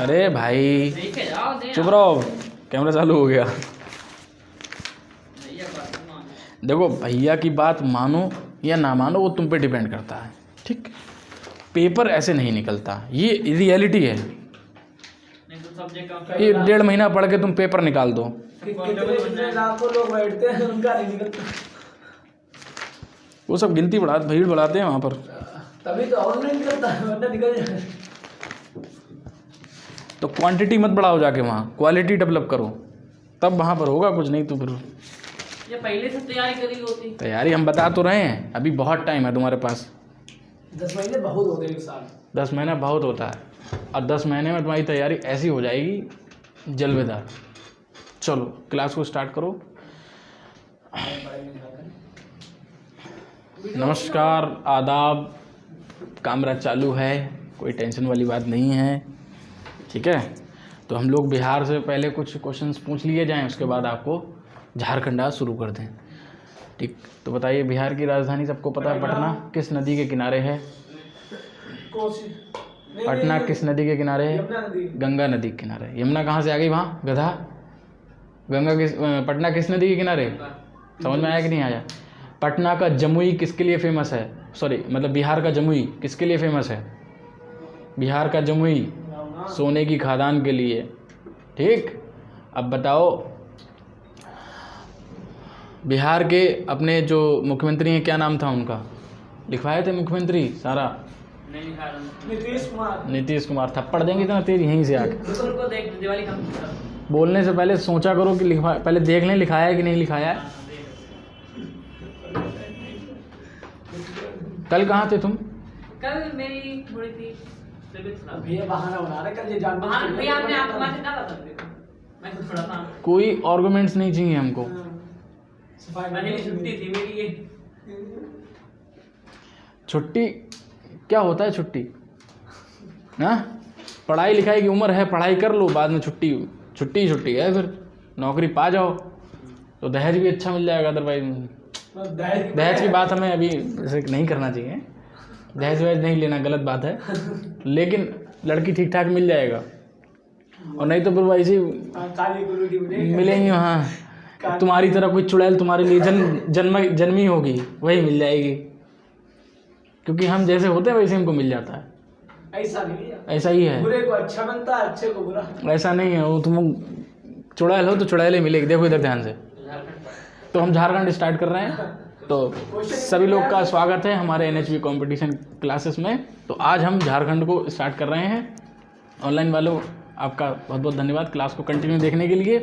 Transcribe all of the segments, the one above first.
अरे भाई चुप रहो, कैमरा चालू हो गया। देखो भैया की बात मानो या ना मानो वो तुम पे डिपेंड करता है, ठीक। पेपर ऐसे नहीं निकलता, ये रियलिटी है। ये 1.5 महीना पढ़ के तुम पेपर निकाल दो। लाखों लोग बैठते हैं, उनका नहीं निकलता। वो सब गिनती बढ़ा, भीड़ बढ़ाते हैं वहाँ पर, तभी तो और नहीं निकलता है, वरना निकल जाए। तो क्वांटिटी मत बढ़ाओ, जाके वहाँ क्वालिटी डेवलप करो, तब वहाँ पर होगा कुछ। नहीं तो फिर ये पहले से तैयारी करी होती। तैयारी हम बता तो रहे हैं, अभी बहुत टाइम है तुम्हारे पास। 10 महीने बहुत होते हैं, 1 साल। 10 महीना बहुत होता है, और 10 महीने में तुम्हारी तैयारी ऐसी हो जाएगी जलवेदार। चलो क्लास को स्टार्ट करो। नमस्कार, आदाब, कैमरा चालू है, कोई टेंशन वाली बात नहीं है, ठीक है। तो हम लोग बिहार से पहले कुछ क्वेश्चंस पूछ लिए जाएं, उसके बाद आपको झारखंड आज शुरू कर दें, ठीक। तो बताइए, बिहार की राजधानी सबको पता है पटना किस नदी के किनारे है? पटना किस नदी के किनारे है? गंगा नदी के किनारे। यमुना कहाँ से आ गई वहाँ, गधा? गंगा किस, पटना किस नदी के किनारे? समझ में आया कि नहीं आया? पटना का जमुई किसके लिए फेमस है? सॉरी, मतलब बिहार का जमुई किसके लिए फेमस है? बिहार का जमुई सोने की खादान के लिए, ठीक। अब बताओ, बिहार के अपने जो मुख्यमंत्री हैं, क्या नाम था उनका? लिखवाए थे मुख्यमंत्री सारा? नहीं लिखा था। नीतीश कुमार। थप्पड़ देंगे तो ना तेरी यहीं से आके। को देख दिवाली कम बोलने से पहले सोचा करो कि लिखवा, पहले देख लें लिखाया है कि नहीं लिखाया है। कल कहाँ थे तुम? कल मेरी थोड़ी सी तबीयत खराब। भैया बहाना बना रहे, कल ये जान भैया हमने आपको मैसेज डाला था, मैं तो थोड़ा था। कोई आर्गुमेंट्स नहीं चाहिए हमको। पहले छुट्टी थी मेरी ये। छुट्टी क्या होता है? छुट्टी ना, पढ़ाई लिखाई की उम्र है, पढ़ाई कर लो, बाद में छुट्टी छुट्टी छुट्टी है, फिर नौकरी पा जाओ तो दहेज भी अच्छा मिल जाएगा। अदरवाइज दहेज की बात हमें अभी ऐसे नहीं करना चाहिए, दहेज वहेज नहीं लेना, गलत बात है। लेकिन लड़की ठीक ठाक मिल जाएगा, और नहीं तो फिर वैसे मिलेंगी वहाँ तुम्हारी तरह कोई चुड़ैल तुम्हारे लिए जन्मी होगी, वही मिल जाएगी। क्योंकि हम जैसे होते हैं वैसे हमको मिल जाता है। ऐसा नहीं है, ऐसा ही है। बुरे को अच्छा बनता है, अच्छे को बुरा। ऐसा नहीं है, वो तुम चुड़ैल हो तो चुड़ैल ही मिलेगी। देखो इधर ध्यान से। तो हम झारखंड स्टार्ट कर रहे हैं। तो सभी लोग का स्वागत है हमारे NHB कंपटीशन क्लासेस में। तो आज हम झारखंड को स्टार्ट कर रहे हैं। ऑनलाइन वालों आपका बहुत बहुत धन्यवाद क्लास को कंटिन्यू देखने के लिए।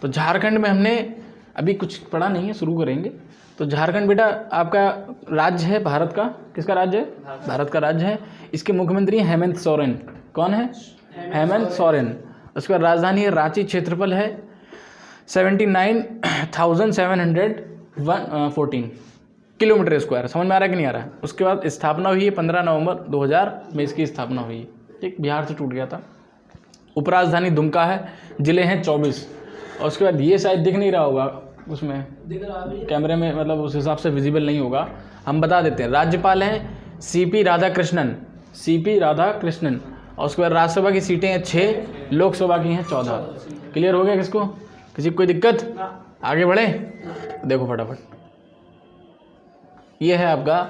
तो झारखंड में हमने अभी कुछ पढ़ा नहीं है, शुरू करेंगे। तो झारखंड बेटा आपका राज्य है, भारत का किसका राज्य है? भारत का राज्य है। इसके मुख्यमंत्री हैं हेमंत सोरेन। कौन है? हेमंत सोरेन। उसका राजधानी है रांची। क्षेत्रफल है 79,714 किलोमीटर स्क्वायर। समझ में आ रहा है कि नहीं आ रहा है? उसके बाद स्थापना हुई है 15 नवंबर 2000 में इसकी स्थापना हुई है, ठीक। बिहार से टूट गया था। उपराजधानी दुमका है। जिले हैं 24। और उसके बाद ये शायद दिख नहीं रहा होगा उसमें कैमरे में, मतलब उस हिसाब से विजिबल नहीं होगा, हम बता देते हैं। राज्यपाल हैं CP राधाकृष्णन, CP राधाकृष्णन। और उसके बाद राज्यसभा की सीटें हैं 6, लोकसभा की हैं 14। क्लियर हो गया? किसको किसी को कोई दिक्कत? आगे बढ़े, देखो फटाफट। ये है आपका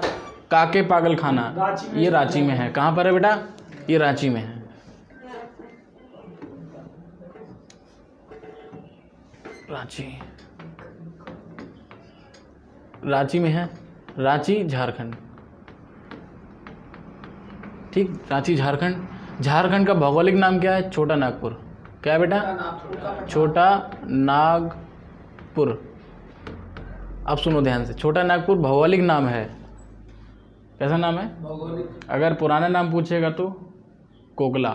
काके पागल खाना, ये रांची में है। कहाँ पर है बेटा? ये रांची में है। रांची में है, रांची झारखंड, ठीक। रांची झारखंड। झारखंड का भौगोलिक नाम क्या है? छोटा नागपुर। क्या है बेटा? छोटा नागपुर। अब सुनो ध्यान से, छोटा नागपुर भौगोलिक नाम है। कैसा नाम है? भौगोलिक। अगर पुराना नाम पूछेगा तो कुकरा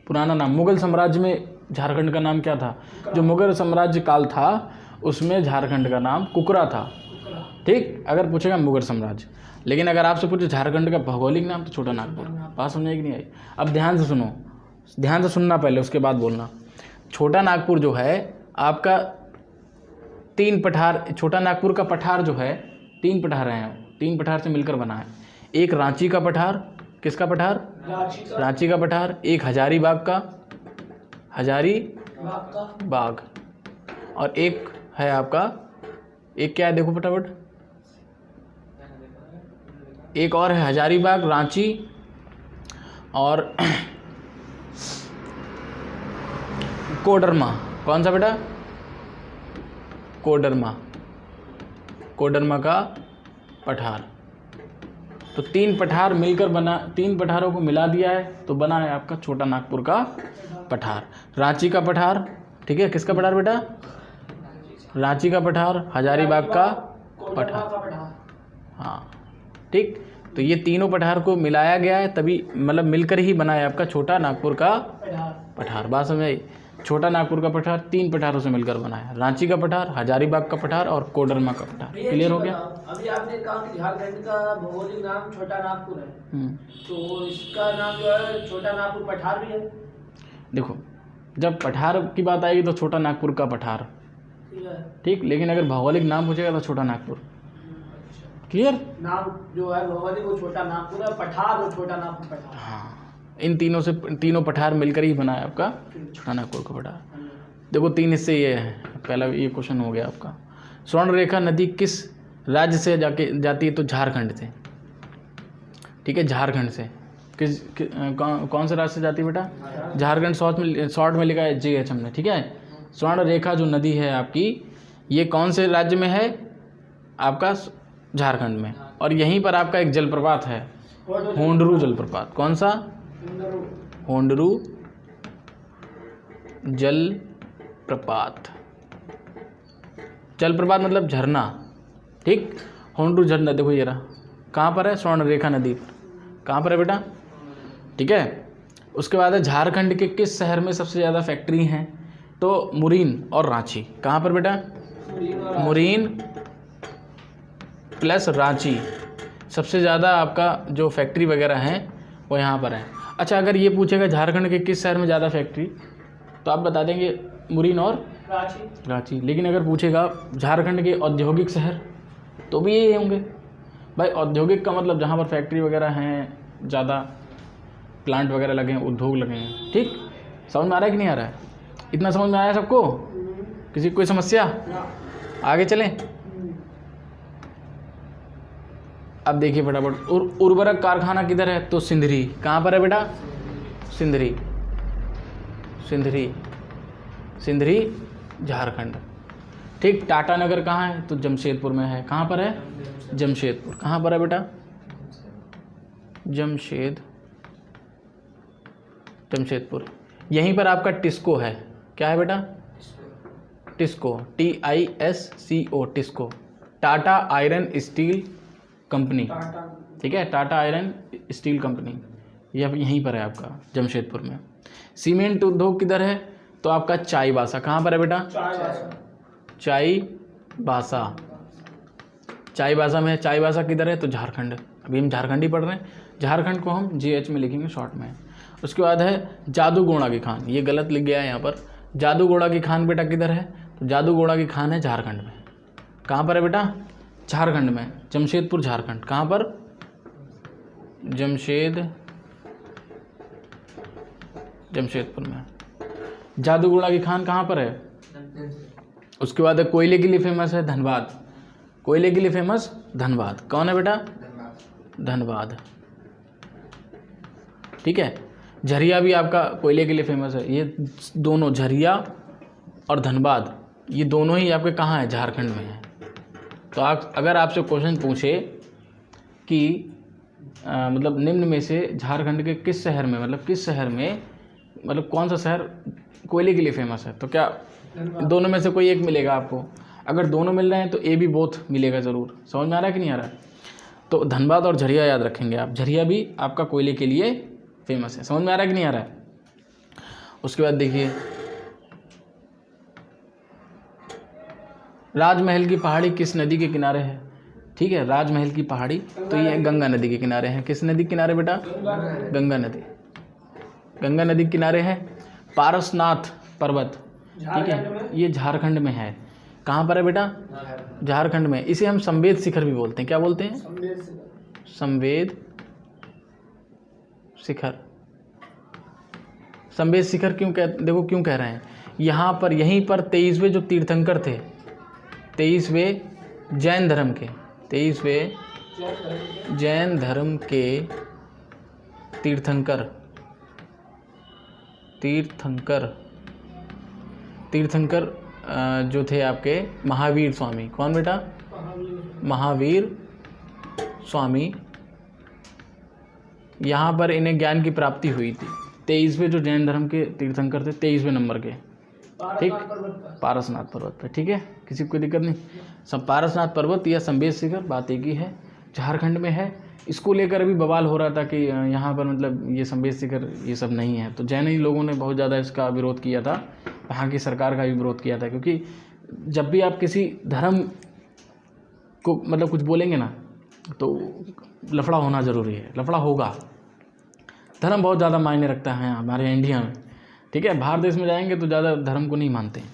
पुराना नाम। मुगल साम्राज्य में झारखंड का नाम क्या था? जो मुगल साम्राज्य काल था उसमें झारखंड का नाम कुकरा था, ठीक। अगर पूछेगा मुगल साम्राज्य। लेकिन अगर आपसे पूछे झारखंड का भौगोलिक नाम तो छोटा नागपुर। बात समझ कि नहीं आई? अब ध्यान से सुनो, ध्यान से सुनना पहले, उसके बाद बोलना। छोटा नागपुर जो है आपका 3 पठार, छोटा नागपुर का पठार जो है 3 पठार हैं, 3 पठार से मिलकर बना है। एक रांची का पठार, किसका पठार? रांची का रांची का पठार। एक हजारीबाग का, बाग का बाग। और एक है आपका, एक क्या है देखो फटाफट, एक और है हजारीबाग, रांची और कोडरमा। कौन सा बेटा? कोडरमा, कोडरमा का पठार। तो 3 पठार मिलकर बना, 3 पठारों को मिला दिया है तो बना है आपका छोटा नागपुर का पठार। रांची का पठार, ठीक है, किसका पठार बेटा? रांची का पठार, हजारीबाग का कोडरमा पठार। का पठार। हाँ ठीक, तो ये तीनों पठार को मिलाया गया है, तभी मतलब मिलकर ही बना है आपका छोटा नागपुर का पठार। बात समझ आई? छोटा नागपुर का पठार 3 पठारों से मिलकर बना है, रांची का पठार, हजारीबाग का पठार और कोडरमा का पठार। ये क्लियर हो चीज़ गया? बताओ, अभी आपने कहा कि झारखंड का भौगोलिक नाम छोटा नागपुर है, तो इसका नाम जो है छोटा नागपुर पठार भी है। देखो, जब पठार की बात आएगी तो छोटा नागपुर का पठार, ठीक है। ठीक, लेकिन अगर भौगोलिक नाम पूछेगा तो छोटा नागपुर। क्लियर? नाम जो है भौगोलिक वो छोटा नागपुर है, पठार वो छोटा नागपुर पठार। हाँ, इन तीनों से, तीनों पठार मिलकर ही बना है आपका छोटा नागपुर का पठार। देखो 3 हिस्से ये है, पहला ये क्वेश्चन हो गया आपका। स्वर्ण रेखा नदी किस राज्य से जाती है? तो झारखंड से, ठीक है, झारखंड से। कौन से राज्य से जाती है बेटा? झारखंड। शॉर्ट में लिखा है JH हमने, ठीक है। स्वर्ण रेखा जो नदी है आपकी, ये कौन से राज्य में है? आपका झारखंड में। और यहीं पर आपका एक जलप्रपात है, होंडरू जलप्रपात। कौन सा? होंडरू जलप्रपात। जलप्रपात मतलब झरना, ठीक। होंडरू झरना देखो ये रहा, कहाँ पर है? स्वर्ण रेखा नदी पर। कहाँ पर है बेटा? ठीक है। उसके बाद है झारखंड के किस शहर में सबसे ज़्यादा फैक्ट्री हैं? तो मुरीन और रांची। कहाँ पर बेटा? मुरीन प्लस रांची, सबसे ज़्यादा आपका जो फैक्ट्री वगैरह हैं वो यहाँ पर है। अच्छा, अगर ये पूछेगा झारखंड के किस शहर में ज़्यादा फैक्ट्री, तो आप बता देंगे मुरीन और रांची। लेकिन अगर पूछेगा झारखंड के औद्योगिक शहर, तो भी यही होंगे भाई। औद्योगिक का मतलब जहाँ पर फैक्ट्री वगैरह हैं, ज़्यादा प्लांट वगैरह लगे हैं, उद्योग लगे हैं, ठीक। समझ में आ रहा है कि नहीं आ रहा है? इतना समझ में आया सबको? किसी कोई समस्या? आगे चलें। अब देखिए फटाफट, उर्वरक कारखाना किधर है? तो सिंधरी। कहाँ पर है बेटा? सिंधरी। सिंधरी झारखंड, ठीक। टाटा नगर कहाँ है? तो जमशेदपुर में है। कहाँ पर है? जमशेदपुर। कहाँ पर है बेटा? जमशेदपुर। यहीं पर आपका टिस्को है। क्या है बेटा? TISCO, TISCO, TISCO, Tata iron steel company, ठीक है। टाटा आयरन स्टील कंपनी यह यहीं पर है आपका जमशेदपुर में। सीमेंट उद्योग किधर है? तो आपका चाईबासा। कहाँ पर है बेटा? चाईबासा में है। चाईबासा किधर है? तो झारखंड। अभी हम झारखंड ही पढ़ रहे हैं, झारखंड को हम JH में लिखेंगे शॉर्ट में। उसके बाद है जादूगोड़ा की खान, ये गलत लिख गया है यहाँ पर। जादूगोड़ा की खान बेटा किधर है? तो जादूगोड़ा की खान है झारखंड में। कहाँ पर है बेटा? झारखंड में, जमशेदपुर झारखंड। कहाँ पर? जमशेदपुर में। जादूगोड़ा की खान कहाँ पर है? उसके बाद है कोयले के लिए फेमस है धनबाद। कोयले के लिए फेमस धनबाद। कौन है बेटा? धनबाद, ठीक है। झरिया भी आपका कोयले के लिए फेमस है। ये दोनों, झरिया और धनबाद, ये दोनों ही आपके कहाँ है? झारखंड में है। तो आप, अगर आपसे क्वेश्चन पूछे कि मतलब निम्न में से झारखंड के किस शहर में, मतलब किस शहर में, मतलब कौन सा शहर कोयले के लिए फेमस है, तो क्या दोनों में से कोई एक मिलेगा आपको? अगर दोनों मिल रहे हैं तो ए भी बोथ मिलेगा ज़रूर। समझ में आ रहा है कि नहीं आ रहा है? तो धनबाद और झरिया याद रखेंगे आप। झरिया भी आपका कोयले के लिए फेमस है। समझ में आ रहा है कि नहीं आ रहा है? उसके बाद देखिए, राजमहल की पहाड़ी किस नदी के किनारे है? ठीक है, राजमहल की पहाड़ी, तो ये गंगा नदी के किनारे हैं। किस नदी के किनारे बेटा? गंगा नदी। गंगा नदी के किनारे है। पारसनाथ पर्वत, ठीक है, ये झारखंड में है। कहाँ पर है बेटा? झारखंड में। इसे हम संवेद शिखर भी बोलते हैं। क्या बोलते हैं? संवेद शिखर। संबेश शिखर क्यों देखो क्यों कह रहे हैं, यहाँ पर यहीं पर 23वें जो तीर्थंकर थे, 23वें जैन धर्म के, 23वें जैन धर्म के तीर्थंकर जो थे आपके महावीर स्वामी। कौन बेटा? महावीर स्वामी। यहाँ पर इन्हें ज्ञान की प्राप्ति हुई थी। 23वें जो जैन धर्म के तीर्थंकर थे, 23वें नंबर के, ठीक, पारसनाथ पर्वत पे। ठीक है, किसी को कोई दिक्कत नहीं। सब पारसनाथ पर्वत या संबेश शिखर, बात एक ही है, झारखंड में है। इसको लेकर अभी बवाल हो रहा था कि यहाँ पर मतलब ये संबेश शिखर ये सब नहीं है, तो जैन ही लोगों ने बहुत ज़्यादा इसका विरोध किया था, वहाँ की सरकार का भी विरोध किया था। क्योंकि जब भी आप किसी धर्म को मतलब कुछ बोलेंगे ना, तो लफड़ा होना ज़रूरी है, लफड़ा होगा। धर्म बहुत ज़्यादा मायने रखता है हमारे इंडिया में। ठीक है, बाहर देश में जाएंगे तो ज़्यादा धर्म को नहीं मानते हैं,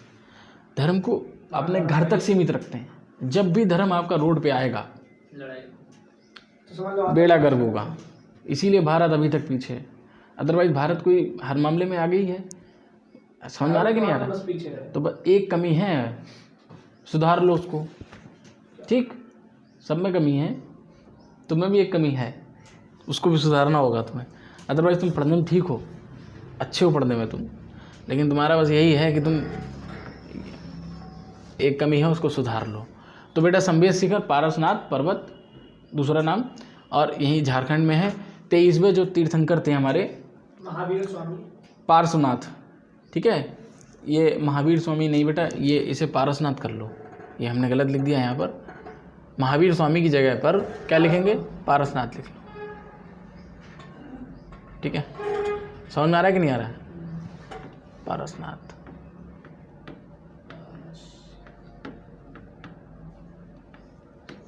धर्म को अपने घर तक सीमित रखते हैं। जब भी धर्म आपका रोड पे आएगा बेड़ा गर्क होगा। इसीलिए भारत अभी तक पीछे है, अदरवाइज भारत कोई हर मामले में आगे ही है। समझ में आ रहा है कि नहीं आ रहा? तो बस एक कमी है, सुधार लो उसको। ठीक, सब में कमी है, तुम्हें भी एक कमी है, उसको भी सुधारना होगा तुम्हें। अदरवाइज तुम पढ़ने में ठीक हो, अच्छे हो पढ़ने में तुम, लेकिन तुम्हारा बस यही है कि तुम एक कमी है, उसको सुधार लो। तो बेटा संबेश शिखर, पारसनाथ पर्वत दूसरा नाम, और यहीं झारखंड में है। 23वें जो तीर्थंकर थे हमारे महावीर स्वामी, पार्श्वनाथ। ठीक है, ये महावीर स्वामी नहीं बेटा, ये इसे पारसनाथ कर लो, ये हमने गलत लिख दिया यहाँ पर। महावीर स्वामी की जगह पर क्या लिखेंगे? पारसनाथ लिख लो। ठीक है, समझ में आ रहा है कि नहीं आ रहा है? पारसनाथ।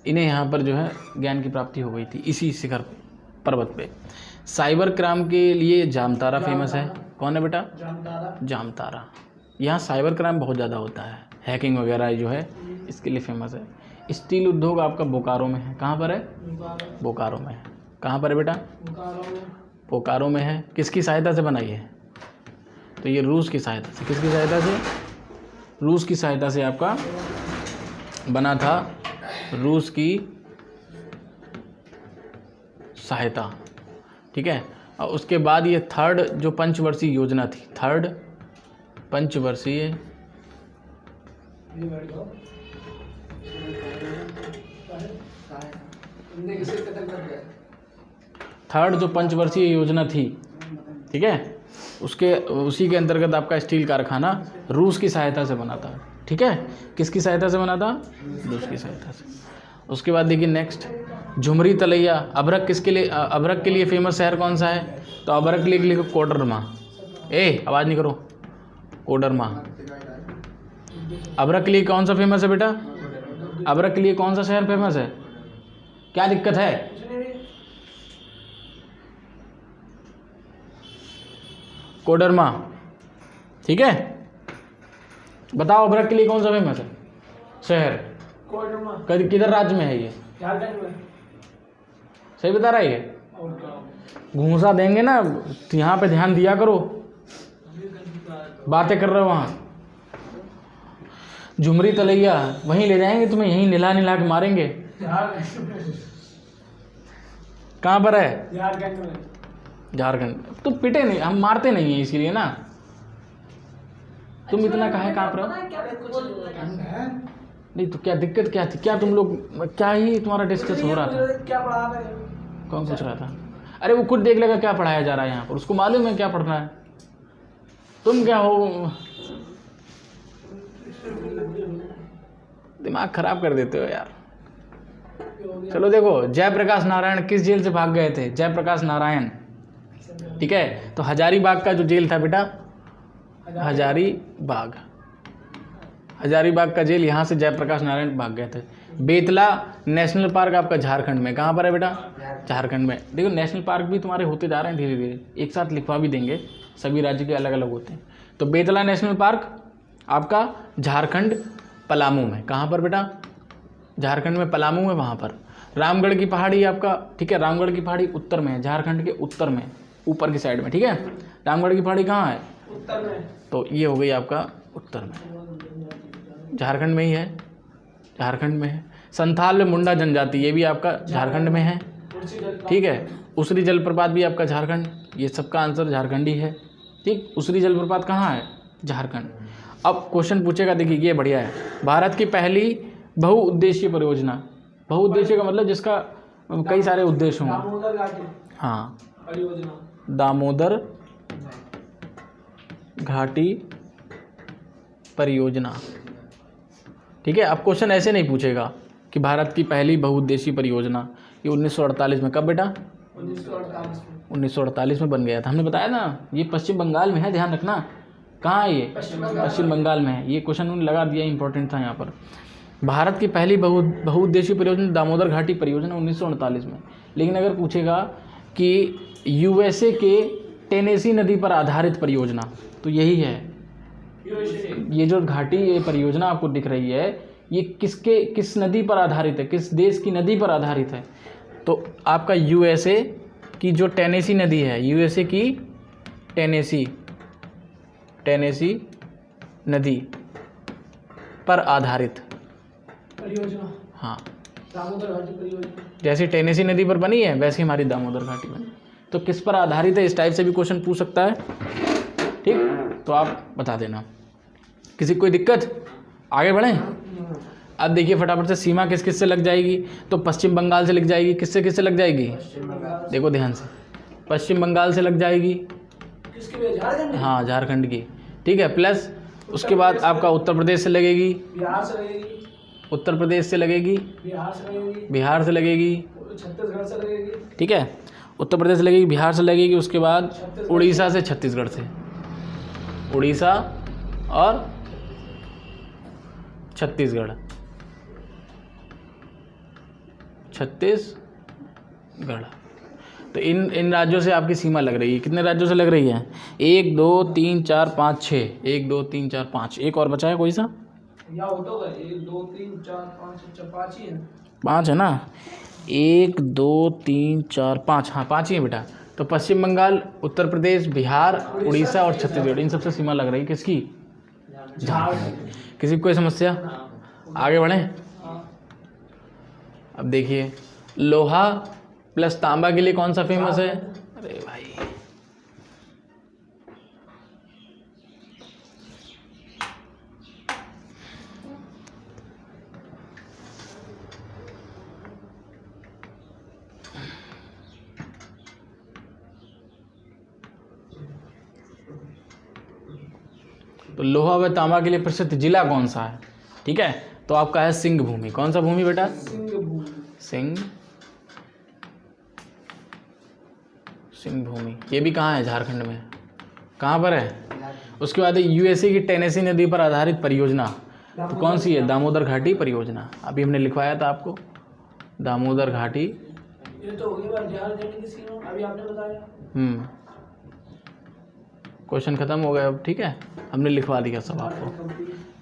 इन्हें यहाँ पर जो है ज्ञान की प्राप्ति हो गई थी इसी शिखर पर्वत पे। साइबर क्राइम के लिए जामतारा फेमस है। कौन है बेटा? जामतारा। यहाँ साइबर क्राइम बहुत ज़्यादा होता है, हैकिंग वगैरह जो है इसके लिए फेमस है। स्टील उद्योग आपका बोकारो में है। कहाँ पर है? बोकारो में है। कहाँ पर है बेटा? बोकारो में है। किसकी सहायता से बनाई है? तो ये रूस की सहायता से। किसकी सहायता से? रूस की सहायता से आपका बना था, रूस की सहायता। ठीक है, और उसके बाद ये थर्ड जो पंचवर्षीय योजना थी, थर्ड पंचवर्षीय जो पंचवर्षीय योजना थी, ठीक है, उसी के अंतर्गत आपका स्टील कारखाना रूस की सहायता से बना था। ठीक है, किसकी सहायता से बना था? रूस की सहायता से। उसके बाद देखिए नेक्स्ट, झुमरी तलैया। अभ्रक किसके लिए, अभ्रक के लिए फेमस शहर कौन सा है? तो अभ्रक के लिए लिखो कोडरमा। आवाज़ नहीं करो, कोडरमा। अभ्रक के लिए कौन सा फेमस है बेटा? अभ्रक के लिए कौन सा शहर फेमस है? क्या दिक्कत है? कोडरमा। ठीक है, बताओ अभ्रक के लिए कौन सा फेमस है शहर? किधर राज्य में है ये? झारखंड में। सही बता रहा है ये? घूसा देंगे ना, तो यहाँ पे ध्यान दिया करो, बातें कर रहे हो वहाँ। झुमरी तलैया वहीं ले जाएंगे तुम्हें, यहीं निला निला के मारेंगे। कहाँ पर है? झारखंड में। झारखंड। तो पिटे नहीं, हम मारते नहीं है इसीलिए ना। तुम इतना काहे काँप रहे हो? नहीं तो क्या दिक्कत क्या थी? क्या तुम लोग, क्या ही तुम्हारा डिस्कस हो रहा था? क्या पढ़ा रहे? कौन पूछ रहा था? अरे वो खुद देख लेगा क्या पढ़ाया जा रहा है यहाँ पर, उसको मालूम है क्या पढ़ रहा है। तुम क्या हो, दिमाग खराब कर देते हो यार। चलो देखो, जयप्रकाश नारायण किस जेल से भाग गए थे? जयप्रकाश नारायण। ठीक है, तो हजारीबाग का जो जेल था बेटा, हजारीबाग का जेल, यहाँ से जयप्रकाश नारायण भाग गए थे। बेतला नेशनल पार्क आपका झारखंड में। कहाँ पर है बेटा? झारखंड में। देखो नेशनल पार्क भी तुम्हारे होते जा रहे हैं धीरे धीरे, एक साथ लिखवा भी देंगे, सभी राज्य के अलग अलग होते हैं। तो बेतला नेशनल पार्क आपका झारखंड पलामू में। कहाँ पर बेटा? झारखंड में पलामू में, वहाँ पर। रामगढ़ की पहाड़ी आपका, ठीक है, रामगढ़ की पहाड़ी उत्तर में है, झारखंड के उत्तर में। ऊपर की साइड में, ठीक है। रामगढ़ की पहाड़ी कहाँ है? उत्तर में। तो ये हो गई आपका उत्तर में, झारखंड में ही है, झारखंड में है। संथाल में मुंडा जनजाति, ये भी आपका झारखंड में है, ठीक है। उसरी जलप्रपात भी आपका झारखंड, ये सबका आंसर झारखंड ही है, ठीक। उसरी जलप्रपात कहाँ है? झारखंड। अब क्वेश्चन पूछेगा, देखिए ये बढ़िया है, भारत की पहली बहुउद्देशीय परियोजना, बहुउद्देशीय का मतलब जिसका कई सारे उद्देश्य होंगे। दामोदर घाटी हाँ, परियोजना। दामोदर घाटी परियोजना, ठीक है। अब क्वेश्चन ऐसे नहीं पूछेगा कि भारत की पहली बहुउद्देशीय परियोजना, ये 1948 में, कब बेटा? 1948 में। 1948 में बन गया था, हमने बताया ना। ये पश्चिम बंगाल में है, ध्यान रखना। कहाँ है ये? पश्चिम बंगाल में है। ये क्वेश्चन उन्होंने लगा दिया, इंपॉर्टेंट था यहाँ पर। भारत की पहली बहुउद्देशीय परियोजना दामोदर घाटी परियोजना 1948 में। लेकिन अगर पूछेगा कि यूएसए के टेनेसी नदी पर आधारित परियोजना, तो यही है। ये जो घाटी, ये परियोजना आपको दिख रही है, ये किस नदी पर आधारित है, किस देश की नदी पर आधारित है? तो आपका यूएसए की जो टेनेसी नदी है, यूएसए की टेनेसी नदी पर आधारित परियोजना। हाँ, दामोदर घाटी परियोजना। जैसे टेनेसी नदी पर बनी है वैसे हमारी दामोदर घाटी बनी। तो किस पर आधारित है, इस टाइप से भी क्वेश्चन पूछ सकता है, ठीक। तो आप बता देना। किसी कोई दिक्कत? आगे बढ़ें। अब देखिए फटाफट से, सीमा किस किस से लग जाएगी? तो पश्चिम बंगाल से लग जाएगी। किससे किससे लग जाएगी? देखो ध्यान से, पश्चिम बंगाल से लग जाएगी, किसके लिए? झारखंड। हाँ, झारखंड की, ठीक है। प्लस उसके बाद आपका उत्तर प्रदेश से लगेगी, बिहार से लगेगी, उत्तर प्रदेश से लगेगी, बिहार से लगेगी, बिहार से लगेगी, छत्तीसगढ़ से लगेगी, ठीक है। उत्तर प्रदेश से लगेगी, बिहार से लगेगी, उसके बाद उड़ीसा से, छत्तीसगढ़ से, उड़ीसा और छत्तीसगढ़, तो इन राज्यों से आपकी सीमा लग रही है। कितने राज्यों से लग रही है? 1 2 3 4 5 6, 1 2 3 4 5, एक और बचा है कोई सा? या हो तो गए 1 2 3 4 5 6 5 ही है। 5 है ना? 1 2 3 4 5, हाँ 5 ही है बेटा। तो पश्चिम बंगाल, उत्तर प्रदेश, बिहार, उड़ीसा और छत्तीसगढ़, इन सबसे सीमा लग रही है। किसकी? झारखंड। किसी को कोई समस्या? आगे बढ़ें। अब देखिए, लोहा प्लस तांबा के लिए कौन सा फेमस है? अरे भाई, तो लोहा व तांबा के लिए प्रसिद्ध जिला कौन सा है? ठीक है, तो आपका है सिंह भूमि। कौन सा भूमि बेटा? सिंह भूमि। ये भी कहाँ है? झारखंड में। कहाँ पर है? उसके बाद यूएसए की टेनेसी नदी पर आधारित परियोजना, तो कौन सी है? दामोदर घाटी परियोजना। अभी हमने लिखवाया था आपको, दामोदर घाटी। ये तो हो गई बात झारखंड की सीमा, अभी आपने बताया। क्वेश्चन खत्म हो गया अब, ठीक है, हमने लिखवा दिया सब आपको,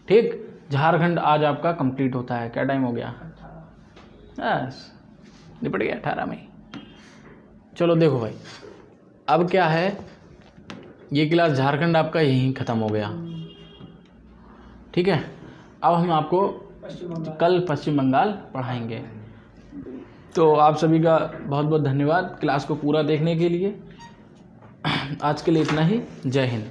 ठीक। झारखंड आज आपका कंप्लीट होता है। क्या टाइम हो गया? बस निपट गया 18 में। चलो देखो भाई, अब क्या है, ये क्लास झारखंड आपका यहीं ख़त्म हो गया, ठीक है। अब हम आपको कल पश्चिम बंगाल पढ़ाएंगे। तो आप सभी का बहुत बहुत धन्यवाद क्लास को पूरा देखने के लिए। आज के लिए इतना ही। जय हिंद।